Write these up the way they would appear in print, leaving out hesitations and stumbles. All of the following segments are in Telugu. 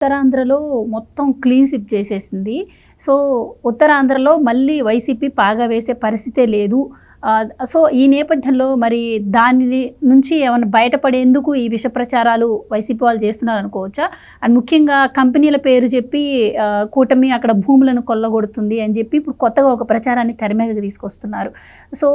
ఉత్తరాంధ్రలో మొత్తం క్లీన్ స్వీప్ చేసేసింది. సో, ఉత్తరాంధ్రలో మళ్ళీ వైసీపీ పాగా వేసే పరిస్థితే లేదు. సో, ఈ నేపథ్యంలో మరి దాని నుంచి ఏమన్నా బయటపడేందుకు ఈ విష ప్రచారాలు వైసీపీ వాళ్ళు చేస్తున్నారనుకోవచ్చా? అండ్ ముఖ్యంగా కంపెనీల పేరు చెప్పి కూటమి అక్కడ భూములను కొల్లగొడుతుంది అని చెప్పి ఇప్పుడు కొత్తగా ఒక ప్రచారాన్ని తెర మీదకి తీసుకొస్తున్నారు. సో,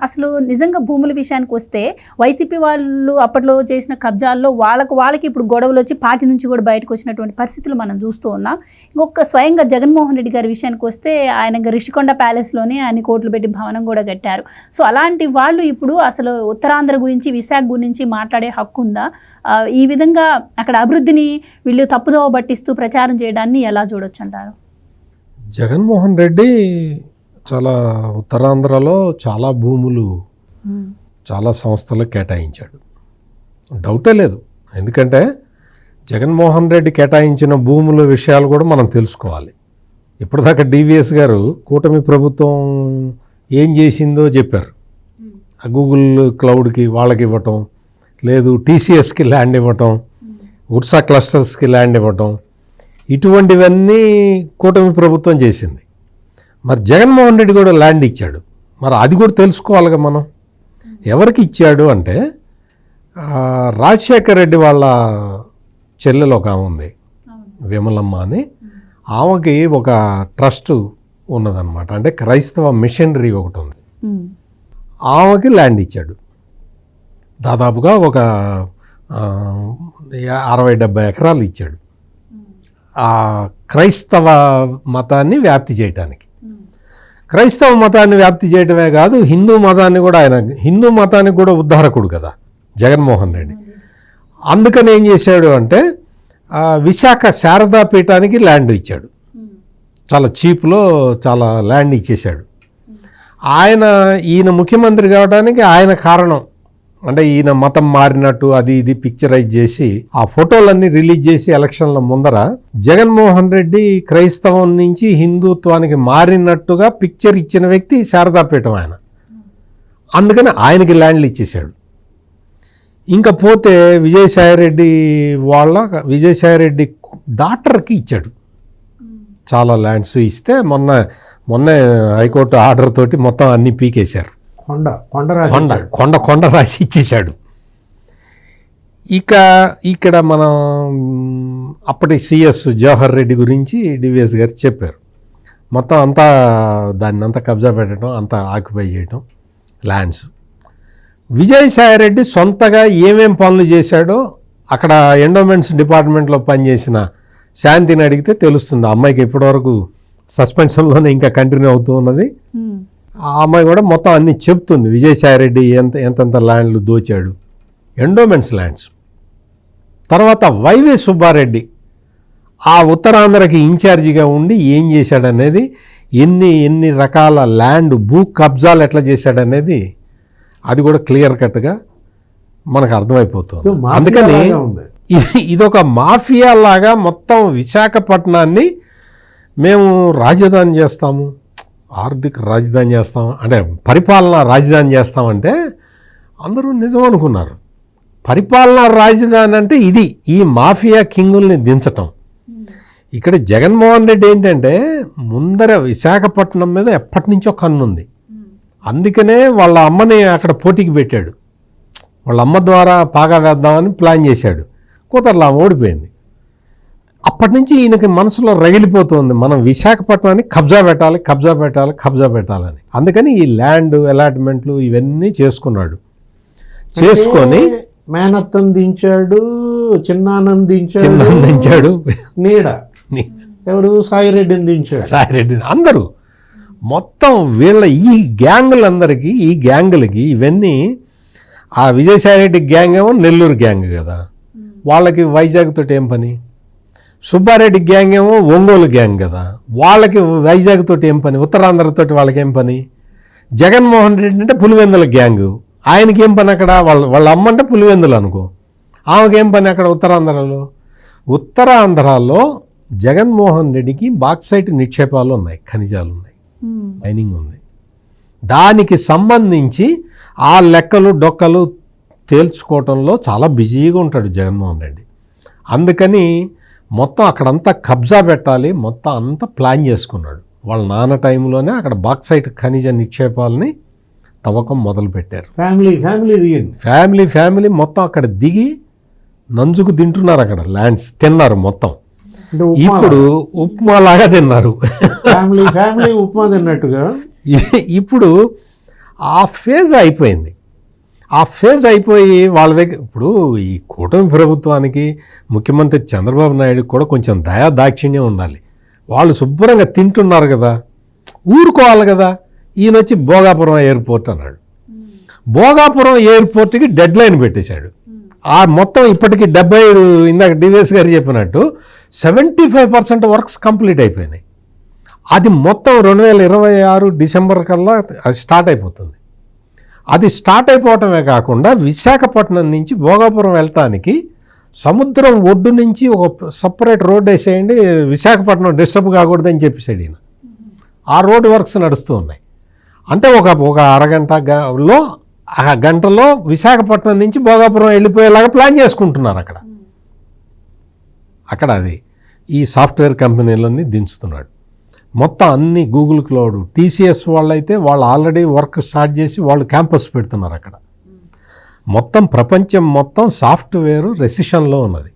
అసలు నిజంగా భూముల విషయానికి వస్తే వైసీపీ వాళ్ళు అప్పట్లో చేసిన కబ్జాల్లో వాళ్ళకి ఇప్పుడు గొడవలు వచ్చి పార్టీ నుంచి కూడా బయటకు వచ్చినటువంటి పరిస్థితులు మనం చూస్తూ ఉన్నాం. ఇంకొక స్వయంగా జగన్మోహన్ రెడ్డి గారి విషయానికి వస్తే ఆయన రిషికొండ ప్యాలెస్లోనే అన్ని కోట్లు పెట్టి భవనం కూడా కట్టారు. సో, అలాంటి వాళ్ళు ఇప్పుడు అసలు ఉత్తరాంధ్ర గురించి విశాఖ గురించి మాట్లాడే హక్కు ఉందా? ఈ విధంగా అక్కడ అభివృద్ధిని వీళ్ళు తప్పుదోవ పట్టిస్తూ ప్రచారం చేయడాన్ని ఎలా చూడొచ్చు అంటారు? జగన్మోహన్ రెడ్డి చాలా ఉత్తరాంధ్రలో చాలా భూములు చాలా సంస్థలకు కేటాయించాడు, డౌటే లేదు. ఎందుకంటే జగన్మోహన్ రెడ్డి కేటాయించిన భూముల విషయాలు కూడా మనం తెలుసుకోవాలి. ఇప్పటిదాకా డివిఎస్ గారు కూటమి ప్రభుత్వం ఏం చేసిందో చెప్పారు. గూగుల్ క్లౌడ్కి వాళ్ళకి ఇవ్వటం, లేదు టీసీఎస్కి ల్యాండ్ ఇవ్వటం, ఉర్సా క్లస్టర్స్కి ల్యాండ్ ఇవ్వటం, ఇటువంటివన్నీ కూటమి ప్రభుత్వం చేసింది. మరి జగన్మోహన్ రెడ్డి కూడా ల్యాండ్ ఇచ్చాడు. మరి అది కూడా తెలుసుకోవాలిగా మనం. ఎవరికి ఇచ్చాడు అంటే రాజశేఖర రెడ్డి వాళ్ళ చెల్లెలు ఒక ఆమె ఉంది, విమలమ్మ అని. ఆమెకి ఒక ట్రస్ట్ ఉన్నదన్నమాట, అంటే క్రైస్తవ మిషనరీ ఒకటి ఉంది. ఆమెకి ల్యాండ్ ఇచ్చాడు. దాదాపుగా ఒక 60-70 ఎకరాలు ఇచ్చాడు ఆ క్రైస్తవ మతాన్ని వ్యాప్తి చేయడానికి. క్రైస్తవ మతాన్ని వ్యాప్తి చేయడమే కాదు, హిందూ మతాన్ని కూడా, ఆయన హిందూ మతానికి కూడా ఉద్ధారకుడు కదా జగన్మోహన్ రెడ్డి. అందుకని ఏం చేశాడు అంటే విశాఖ శారదా పీఠానికి ల్యాండ్ ఇచ్చాడు. చాలా చీప్లో చాలా ల్యాండ్ ఇచ్చేశాడు. ఈయన ముఖ్యమంత్రి కావడానికి ఆయన కారణం. అంటే ఈయన మతం మారినట్టు అది ఇది పిక్చరైజ్ చేసి ఆ ఫోటోలన్నీ రిలీజ్ చేసి ఎలక్షన్ల ముందర జగన్మోహన్ రెడ్డి క్రైస్తవం నుంచి హిందుత్వానికి మారినట్టుగా పిక్చర్ ఇచ్చిన వ్యక్తి శారదాపీఠం ఆయన. అందుకని ఆయనకి ల్యాండ్లు ఇచ్చేశాడు. ఇంకా పోతే విజయసాయిరెడ్డి డాక్టర్కి ఇచ్చాడు చాలా ల్యాండ్స్ ఇస్తే మొన్న హైకోర్టు ఆర్డర్ తోటి మొత్తం అన్ని పీకేశారు. కొండ రాసి ఇచ్చేశాడు. ఇక్కడ మనం అప్పటి సిఎస్ జవహర్ రెడ్డి గురించి డివిఎస్ గారు చెప్పారు. మొత్తం అంతా దాన్ని అంతా కబ్జా పెట్టడం, అంతా ఆక్యుపై చేయడం ల్యాండ్స్. విజయసాయిరెడ్డి సొంతగా ఏమేం పనులు చేశాడో అక్కడ ఎండోమెంట్స్ డిపార్ట్మెంట్లో పనిచేసిన శాంతిని అడిగితే తెలుస్తుంది. ఆ అమ్మాయికి ఇప్పటివరకు సస్పెన్షన్లోనే ఇంకా కంటిన్యూ అవుతూ ఉన్నది. ఆ అమ్మాయి కూడా మొత్తం అన్ని చెప్తుంది. విజయసాయిరెడ్డి ఎంతెంత ల్యాండ్లు దోచాడు, ఎండోమెంట్స్ ల్యాండ్స్. తర్వాత వైవి సుబ్బారెడ్డి ఆ ఉత్తరాంధ్రకి ఇన్ఛార్జిగా ఉండి ఏం చేశాడనేది, ఎన్ని రకాల ల్యాండ్ భూ కబ్జాలు ఎట్లా చేశాడనేది అది కూడా క్లియర్ కట్గా మనకు అర్థమైపోతుంది. అందుకని ఇదొక మాఫియా లాగా మొత్తం విశాఖపట్నాన్ని మేము రాజధాని చేస్తాము, ఆర్థిక రాజధాని చేస్తాం, అంటే పరిపాలనా రాజధాని చేస్తామంటే అందరూ నిజం అనుకున్నారు. పరిపాలనా రాజధాని అంటే ఇది, ఈ మాఫియా కింగుల్ని దించటం. ఇక్కడ జగన్మోహన్ రెడ్డి ఏంటంటే ముందర విశాఖపట్నం మీద ఎప్పటి నుంచో కన్నుంది. అందుకనే వాళ్ళ అమ్మని అక్కడ పోటీకి పెట్టాడు. వాళ్ళ అమ్మ ద్వారా పాగా వేద్దామని ప్లాన్ చేశాడు. కుదరలా, ఓడిపోయింది. అప్పటి నుంచి ఈయనకి మనసులో రగిలిపోతుంది, మనం విశాఖపట్నాన్ని కబ్జా పెట్టాలని. అందుకని ఈ ల్యాండ్ అలాట్మెంట్లు ఇవన్నీ చేసుకొని మేనత్తను దించాడు, చిన్నానందించాడు, ఎవరు సాయిరెడ్డిని దించాడు. అందరూ మొత్తం వీళ్ళ ఈ గ్యాంగులకి ఇవన్నీ. ఆ విజయసాయిరెడ్డి గ్యాంగ్ ఏమో నెల్లూరు గ్యాంగ్ కదా, వాళ్ళకి వైజాగ్ తోటి ఏం పని. సుబ్బారెడ్డి గ్యాంగ్ ఏమో ఒంగోలు గ్యాంగ్ కదా, వాళ్ళకి వైజాగ్ తోటి ఏం పని, ఉత్తరాంధ్రతోటి వాళ్ళకి ఏం పని. జగన్మోహన్ రెడ్డి అంటే పులివెందుల గ్యాంగు, ఆయనకి ఏం పని అక్కడ. వాళ్ళ అమ్మ అంటే పులివెందులు అనుకో, ఆమెకేం పని అక్కడ ఉత్తరాంధ్రలో జగన్మోహన్ రెడ్డికి బాక్సైట్ నిక్షేపాలు ఉన్నాయి, ఖనిజాలు ఉన్నాయి, మైనింగ్ ఉంది. దానికి సంబంధించి ఆ లెక్కలు డొక్కలు తేల్చుకోవటంలో చాలా బిజీగా ఉంటాడు జగన్మోహన్ రెడ్డి. అందుకని మొత్తం అక్కడంతా కబ్జా పెట్టాలి, మొత్తం అంతా ప్లాన్ చేసుకున్నాడు. వాళ్ళ నాన్న టైంలోనే అక్కడ బాక్సైట్ ఖనిజ నిక్షేపాలని తవ్వకం మొదలుపెట్టారు. ఫ్యామిలీ దిగింది. ఫ్యామిలీ మొత్తం అక్కడ దిగి నంజుకు తింటున్నారు, అక్కడ ల్యాండ్స్ తిన్నారు మొత్తం. అంటే ఇప్పుడు ఉప్మా లాగా తిన్నారు. ఫ్యామిలీ ఉప్మా తిన్నట్టుగా. ఇప్పుడు ఆ ఫేజ్ అయిపోయింది. ఆ ఫేజ్ అయిపోయి వాళ్ళ దగ్గర ఇప్పుడు ఈ కూటమి ప్రభుత్వానికి ముఖ్యమంత్రి చంద్రబాబు నాయుడుకి కూడా కొంచెం దయా దాక్షిణ్యం ఉండాలి. వాళ్ళు శుభ్రంగా తింటున్నారు కదా, ఊరుకోవాలి కదా. ఈయన వచ్చి భోగాపురం ఎయిర్పోర్ట్ అన్నాడు. భోగాపురం ఎయిర్పోర్ట్కి డెడ్ లైన్ పెట్టేశాడు. ఆ మొత్తం ఇప్పటికి 75, ఇందాక డివిఎస్ గారు చెప్పినట్టు 75% వర్క్స్ కంప్లీట్ అయిపోయినాయి. అది మొత్తం 2026 డిసెంబర్ కల్లా అది స్టార్ట్ అయిపోతుంది. అది స్టార్ట్ అయిపోవటమే కాకుండా విశాఖపట్నం నుంచి భోగాపురం వెళ్ళటానికి సముద్రం ఒడ్డు నుంచి ఒక సపరేట్ రోడ్ వేసేయండి, విశాఖపట్నం డిస్టర్బ్ కాకూడదని చెప్పేసాడు ఈయన. ఆ రోడ్ వర్క్స్ నడుస్తూ ఉన్నాయి. అంటే ఒక అరగంటలో ఆ గంటలో విశాఖపట్నం నుంచి భోగాపురం వెళ్ళిపోయేలాగా ప్లాన్ చేసుకుంటున్నారు అక్కడ అది ఈ సాఫ్ట్వేర్ కంపెనీలన్నీ దించుతున్నాడు. మొత్తం అన్ని గూగుల్ క్లౌడ్, టీసీఎస్ వాళ్ళైతే వాళ్ళు ఆల్రెడీ వర్క్ స్టార్ట్ చేసి వాళ్ళు క్యాంపస్ పెడుతున్నారు అక్కడ. మొత్తం ప్రపంచం మొత్తం సాఫ్ట్వేర్ రెసిషన్లో ఉన్నది.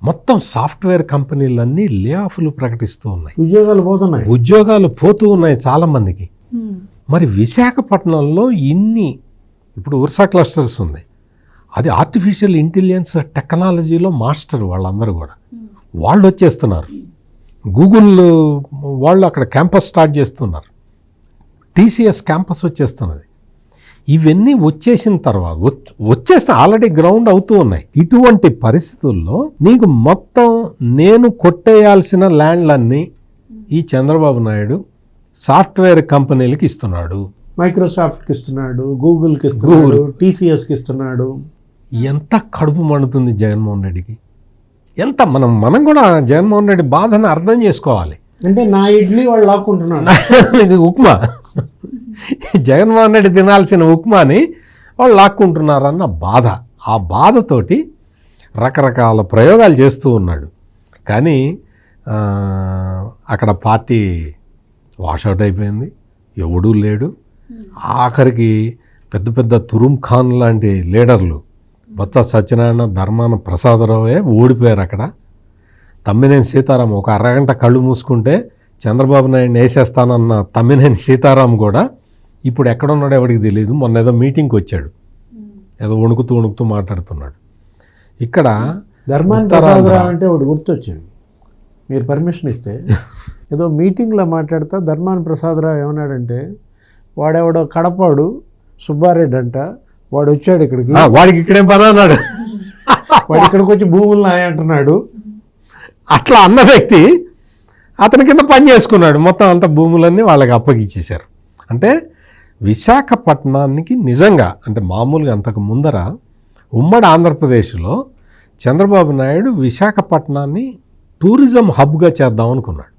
మొత్తం సాఫ్ట్వేర్ కంపెనీలన్నీ లే ఆఫ్లు ప్రకటిస్తూ ఉన్నాయి, ఉద్యోగాలు పోతూ ఉన్నాయి చాలామందికి. మరి విశాఖపట్నంలో ఇప్పుడు ఉర్సా క్లస్టర్స్ ఉంది, అది ఆర్టిఫిషియల్ ఇంటెలిజెన్స్ టెక్నాలజీలో మాస్టర్ వాళ్ళందరూ కూడా. వాళ్ళు వచ్చేస్తున్నారు, గూగుల్ వాళ్ళు అక్కడ క్యాంపస్ స్టార్ట్ చేస్తున్నారు, టీసీఎస్ క్యాంపస్ వచ్చేస్తున్నది. ఇవన్నీ వచ్చేసిన తర్వాత వచ్చేస్తే ఆల్రెడీ గ్రౌండ్ అవుతూ ఉన్నాయి. ఇటువంటి పరిస్థితుల్లో నీకు మొత్తం నేను కొట్టేయాల్సిన ల్యాండ్లన్నీ ఈ చంద్రబాబు నాయుడు సాఫ్ట్వేర్ కంపెనీలకి ఇస్తున్నాడు. మైక్రోసాఫ్ట్కి ఇస్తున్నాడు, గూగుల్కి ఇస్తున్నాడు, టీసీఎస్కి ఇస్తున్నాడు. ఎంత కడుపు మండుతుంది జగన్మోహన్ రెడ్డికి. ఎంత మనం కూడా జగన్మోహన్ రెడ్డి బాధను అర్థం చేసుకోవాలి. అంటే నా ఇడ్లీ వాళ్ళు లాక్కుంటున్నాడు, ఉప్మా జగన్మోహన్ రెడ్డి తినాల్సిన ఉప్మాని వాళ్ళు లాక్కుంటున్నారన్న బాధ. ఆ బాధతోటి రకరకాల ప్రయోగాలు చేస్తూ ఉన్నాడు. కానీ అక్కడ పార్టీ వాషౌట్ అయిపోయింది, ఎవడూ లేడు. ఆఖరికి పెద్ద పెద్ద తురుమ్ ఖాన్ లాంటి లీడర్లు, బొత్స సత్యనారాయణ, ధర్మాన ప్రసాదరావే ఓడిపోయారు అక్కడ. తమ్మినేని సీతారాం ఒక అరగంట కళ్ళు మూసుకుంటే చంద్రబాబు నాయుడిని వేసేస్తానన్న తమ్మినేని సీతారాం కూడా ఇప్పుడు ఎక్కడున్నాడో ఎవరికి తెలియదు. మొన్న ఏదో మీటింగ్కి వచ్చాడు, ఏదో వణుకుతూ మాట్లాడుతున్నాడు. ఇక్కడ ధర్మాన ప్రసాదరావు అంటే ఒకటి గుర్తొచ్చింది, మీరు పర్మిషన్ ఇస్తే. ఏదో మీటింగ్లో మాట్లాడుతా ధర్మాన ప్రసాదరావు ఏమన్నాడంటే, వాడెవడో కడపాడు సుబ్బారెడ్డి అంట, వాడు వచ్చాడు ఇక్కడికి, వాడికి ఇక్కడేం పని అన్నాడు, వాడు ఇక్కడికి వచ్చి భూములు నాయంటున్నాడు. అట్లా అన్న వ్యక్తి అతని కింద పని చేసుకున్నాడు. మొత్తం అంత భూములన్నీ వాళ్ళకి అప్పగిచ్చేశారు. అంటే విశాఖపట్నానికి నిజంగా అంటే మామూలుగా అంతకు ముందర ఉమ్మడి ఆంధ్రప్రదేశ్లో చంద్రబాబు నాయుడు విశాఖపట్నాన్ని టూరిజం హబ్గా చేద్దాం అనుకున్నాడు.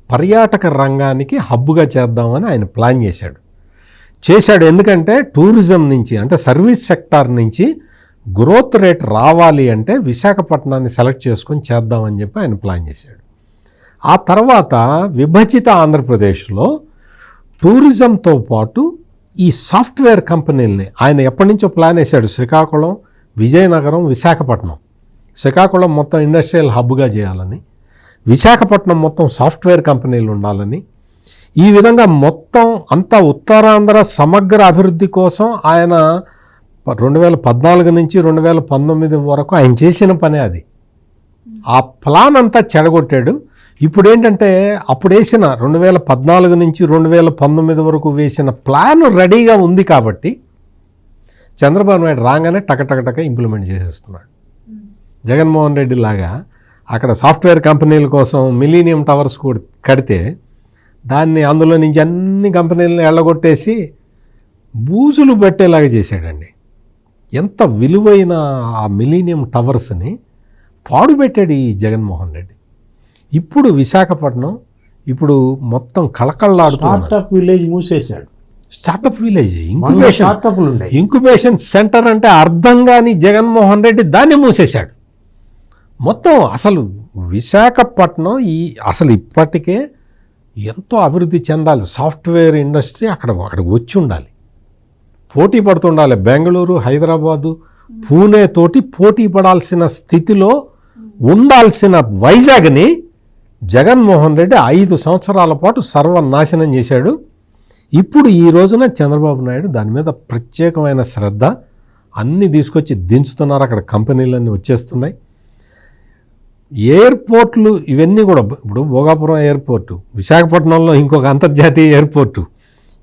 పర్యాటక రంగానికి హబ్గా చేద్దామని ఆయన ప్లాన్ చేశాడు. ఎందుకంటే టూరిజం నుంచి అంటే సర్వీస్ సెక్టార్ నుంచి గ్రోత్ రేట్ రావాలి అంటే విశాఖపట్నాన్ని సెలెక్ట్ చేసుకొని చేద్దామని చెప్పి ఆయన ప్లాన్ చేశాడు. ఆ తర్వాత విభజిత ఆంధ్రప్రదేశ్లో టూరిజంతో పాటు ఈ సాఫ్ట్వేర్ కంపెనీలని ఆయన ఎప్పటి నుంచో ప్లాన్ వేశాడు. శ్రీకాకుళం, విజయనగరం, విశాఖపట్నం. శ్రీకాకుళం మొత్తం ఇండస్ట్రియల్ హబ్గా చేయాలని, విశాఖపట్నం మొత్తం సాఫ్ట్వేర్ కంపెనీలు ఉండాలని, ఈ విధంగా మొత్తం అంతా ఉత్తరాంధ్ర సమగ్ర అభివృద్ధి కోసం ఆయన 2014 నుంచి 2019 వరకు ఆయన చేసిన పనే అది. ఆ ప్లాన్ అంతా చెడగొట్టాడు. ఇప్పుడు ఏంటంటే అప్పుడు వేసిన 2014 నుంచి 2019 వరకు వేసిన ప్లాన్ రెడీగా ఉంది కాబట్టి చంద్రబాబు నాయుడు రాగానే టకటక ఇంప్లిమెంట్ చేసేస్తున్నాడు. జగన్మోహన్ రెడ్డి లాగా అక్కడ సాఫ్ట్వేర్ కంపెనీల కోసం మిలీనియం టవర్స్ కడితే దాన్ని అందులో నుంచి అన్ని కంపెనీలను ఎళ్ళగొట్టేసి బూజులు పెట్టేలాగా చేశాడండి. ఎంత విలువైన ఆ మిలీనియం టవర్స్ని పాడుపెట్టాడు ఈ జగన్మోహన్ రెడ్డి. ఇప్పుడు విశాఖపట్నం మొత్తం కళకళలాడుతున్నాడు. స్టార్టప్ విలేజ్ మూసేశాడు. స్టార్టప్ విలేజ్, ఇంక్యుబేషన్ సెంటర్ అంటే అర్థం కాని జగన్మోహన్ రెడ్డి దాన్ని మూసేశాడు. మొత్తం అసలు విశాఖపట్నం అసలు ఇప్పటికే ఎంతో అభివృద్ధి చెందాలి. సాఫ్ట్వేర్ ఇండస్ట్రీ అక్కడికి వచ్చి ఉండాలి, పోటీ పడుతుండాలి. బెంగళూరు, హైదరాబాదు, పూణే తోటి పోటీ పడాల్సిన స్థితిలో ఉండాల్సిన వైజాగ్ని జగన్మోహన్ రెడ్డి 5 సంవత్సరాల పాటు సర్వనాశనం చేశాడు. ఇప్పుడు ఈ రోజున చంద్రబాబు నాయుడు దాని మీద ప్రత్యేకమైన శ్రద్ధ అన్నీ తీసుకొచ్చి దించుతున్నారు. అక్కడ కంపెనీలన్నీ వచ్చేస్తున్నాయి. ఎయిర్పోర్ట్లు ఇవన్నీ కూడా, ఇప్పుడు భోగాపురం ఎయిర్పోర్టు, విశాఖపట్నంలో ఇంకొక అంతర్జాతీయ ఎయిర్పోర్టు,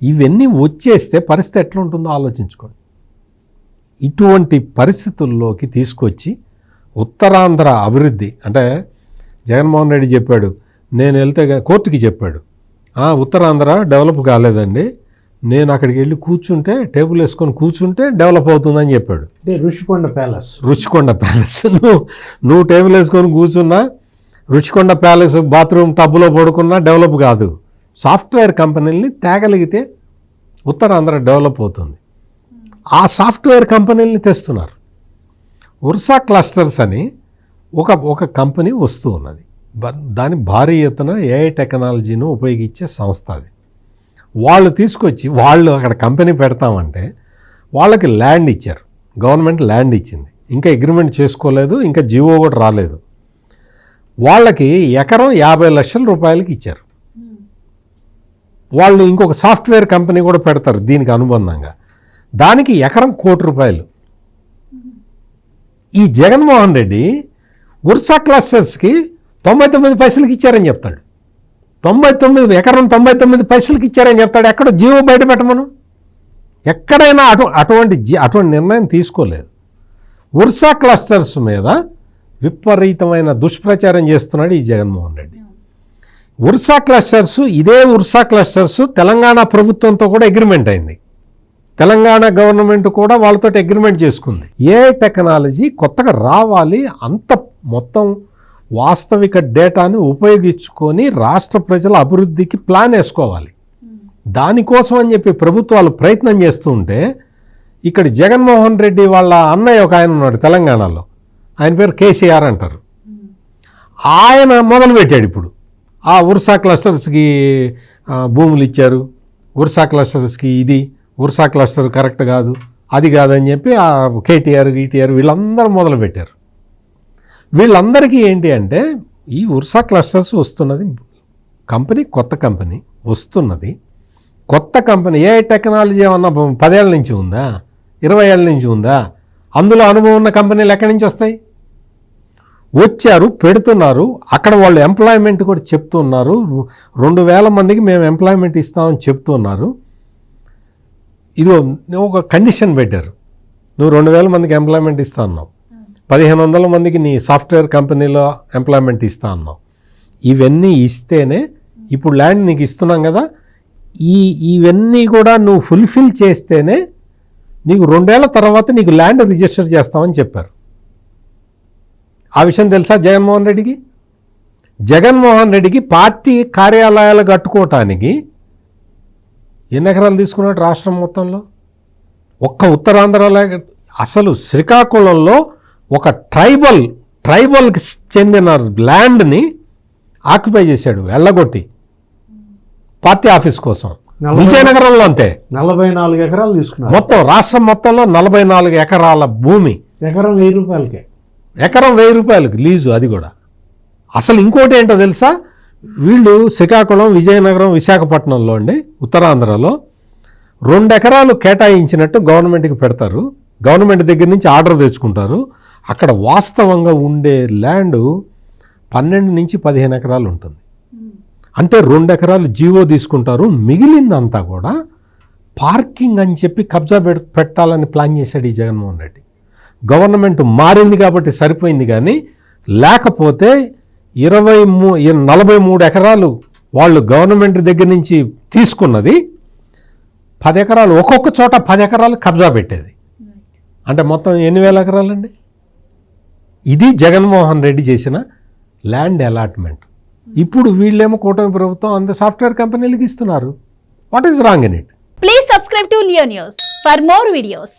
ఇవన్నీ వచ్చేస్తే పరిస్థితి ఎట్లా ఉంటుందో ఆలోచించుకోండి. ఇటువంటి పరిస్థితుల్లోకి తీసుకొచ్చి ఉత్తరాంధ్ర అభివృద్ధి అంటే జగన్మోహన్ రెడ్డి చెప్పాడు, నేను వెళ్తే కోర్టుకి చెప్పాడు, ఉత్తరాంధ్ర డెవలప్ కాలేదండి, నేను అక్కడికి వెళ్ళి కూర్చుంటే, టేబుల్ వేసుకొని కూర్చుంటే డెవలప్ అవుతుందని చెప్పాడు. అంటే రుషికొండ ప్యాలెస్ నువ్వు టేబుల్ వేసుకొని కూర్చున్నా, రుషికొండ ప్యాలెస్ బాత్రూమ్ టబ్లో పడుకున్నా డెవలప్ కాదు. సాఫ్ట్వేర్ కంపెనీలని తేగలిగితే ఉత్తరాంధ్ర డెవలప్ అవుతుంది. ఆ సాఫ్ట్వేర్ కంపెనీలని తెస్తున్నారు. ఉర్సా క్లస్టర్స్ అని ఒక కంపెనీ వస్తూ ఉన్నది. దాని భారీ ఎత్తున ఏఐ టెక్నాలజీని ఉపయోగించే సంస్థ అది. వాళ్ళు తీసుకొచ్చి వాళ్ళు అక్కడ కంపెనీ పెడతామంటే వాళ్ళకి ల్యాండ్ ఇచ్చారు, గవర్నమెంట్ ల్యాండ్ ఇచ్చింది, ఇంకా అగ్రిమెంట్ చేసుకోలేదు, ఇంకా జియో కూడా రాలేదు. వాళ్ళకి ఎకరం 50 లక్షల రూపాయలకి ఇచ్చారు. వాళ్ళు ఇంకొక సాఫ్ట్వేర్ కంపెనీ కూడా పెడతారు దీనికి అనుబంధంగా, దానికి ఎకరం 1 కోటి రూపాయలు. ఈ జగన్మోహన్ రెడ్డి ఉర్సా క్లస్టర్స్కి 99 పైసలకి ఇచ్చారని చెప్తాడు. ఎకరం 99 పైసలకి ఇచ్చారని చెప్తాడు. ఎక్కడ జియో బయట పెట్టమను, ఎక్కడైనా అటువంటి నిర్ణయం తీసుకోలేదు. ఉర్సా క్లస్టర్స్ మీద విపరీతమైన దుష్ప్రచారం చేస్తున్నాడు ఈ జగన్మోహన్ రెడ్డి. ఇదే ఉర్సా క్లస్టర్స్ తెలంగాణ ప్రభుత్వంతో కూడా అగ్రిమెంట్ అయింది. తెలంగాణ గవర్నమెంట్ కూడా వాళ్ళతో అగ్రిమెంట్ చేసుకుంది. ఏ టెక్నాలజీ కొత్తగా రావాలి, అంత మొత్తం వాస్తవిక డేటాను ఉపయోగించుకొని రాష్ట్ర ప్రజల అభివృద్ధికి ప్లాన్ వేసుకోవాలి. దానికోసం అని చెప్పి ప్రభుత్వాలు ప్రయత్నం చేస్తూ ఉంటే, ఇక్కడ జగన్మోహన్ రెడ్డి వాళ్ళ అన్నయ్య ఒక ఆయన ఉన్నాడు తెలంగాణలో, ఆయన పేరు కేసీఆర్ అంటారు. ఆయన మొదలుపెట్టాడు ఇప్పుడు ఆ ఉర్సా క్లస్టర్స్కి భూములు ఇచ్చారు, ఉర్సా క్లస్టర్స్కి ఉర్సా క్లస్టర్ కరెక్ట్ కాదు, అది కాదని చెప్పి ఆ కేటీఆర్ వీళ్ళందరూ మొదలుపెట్టారు. వీళ్ళందరికీ ఏంటి అంటే, ఈ ఉర్సా క్లస్టర్స్ వస్తున్నది కంపెనీ, కొత్త కంపెనీ వస్తున్నది. కొత్త కంపెనీ ఏ టెక్నాలజీ ఏమన్నా 10 ఏళ్ళ నుంచి ఉందా, 20 ఏళ్ళ నుంచి ఉందా? అందులో అనుభవం ఉన్న కంపెనీలు ఎక్కడి నుంచి వస్తాయి? వచ్చారు, పెడుతున్నారు. అక్కడ వాళ్ళు ఎంప్లాయ్మెంట్ కూడా చెప్తున్నారు. 2000 మందికి మేము ఎంప్లాయ్మెంట్ ఇస్తామని చెప్తున్నారు. ఇదో ఒక కండిషన్ పెట్టారు, నువ్వు 2000 మందికి ఎంప్లాయ్మెంట్ ఇస్తా అన్నావు, 1500 మందికి నీ సాఫ్ట్వేర్ కంపెనీలో ఎంప్లాయ్మెంట్ ఇస్తా అన్నావు. ఇవన్నీ ఇస్తేనే ఇప్పుడు ల్యాండ్ నీకు ఇస్తున్నాం కదా, ఇవన్నీ కూడా నువ్వు ఫుల్ఫిల్ చేస్తేనే నీకు 2 ఏళ్ల తర్వాత నీకు ల్యాండ్ రిజిస్టర్ చేస్తామని చెప్పారు. ఆ విషయం తెలుసా జగన్మోహన్ రెడ్డికి? జగన్మోహన్ రెడ్డికి పార్టీ కార్యాలయాలు కట్టుకోవటానికి ఎన్ని ఎకరాలు తీసుకున్నాడు రాష్ట్రం మొత్తంలో? ఒక్క ఉత్తరాంధ్రలో అసలు శ్రీకాకుళంలో ఒక ట్రైబల్కి చెందిన ల్యాండ్ని ఆక్యుపై చేశాడు వెళ్ళగొట్టి పార్టీ ఆఫీస్ కోసం. విజయనగరంలో అంతే 44 ఎకరాలు తీసుకున్నారు. మొత్తం రాష్ట్రం మొత్తంలో 44 ఎకరాల భూమి, ఎకరం 1000 రూపాయలకే, ఎకరం 1000 రూపాయలకి లీజు. అది కూడా అసలు ఇంకోటి ఏంటో తెలుసా, వీళ్ళు శ్రీకాకుళం, విజయనగరం, విశాఖపట్నంలో అండి ఉత్తరాంధ్రలో 2 ఎకరాలు కేటాయించినట్టు గవర్నమెంట్కి పెడతారు. గవర్నమెంట్ దగ్గర నుంచి ఆర్డర్ తెచ్చుకుంటారు. అక్కడ వాస్తవంగా ఉండే ల్యాండ్ 12 నుంచి 15 ఎకరాలు ఉంటుంది. అంటే 2 ఎకరాలు జీవో తీసుకుంటారు, మిగిలిందంతా కూడా పార్కింగ్ అని చెప్పి కబ్జా పెట్టాలని ప్లాన్ చేశాడు ఈ జగన్మోహన్ రెడ్డి. గవర్నమెంట్ మారింది కాబట్టి సరిపోయింది, కానీ లేకపోతే 43 ఎకరాలు వాళ్ళు గవర్నమెంట్ దగ్గర నుంచి తీసుకున్నది, 10 ఎకరాలు ఒక్కొక్క చోట 10 ఎకరాలు కబ్జా పెట్టేది. అంటే మొత్తం ఎన్ని వేల ఎకరాలండి? ఇది జగన్మోహన్ రెడ్డి చేసిన ల్యాండ్ అలాట్మెంట్. ఇప్పుడు వీళ్ళేమో కూటమి ప్రభుత్వం అంత సాఫ్ట్వేర్ కంపెనీలకు ఇస్తున్నారు. What is wrong in it? Please subscribe to Leo news for more videos.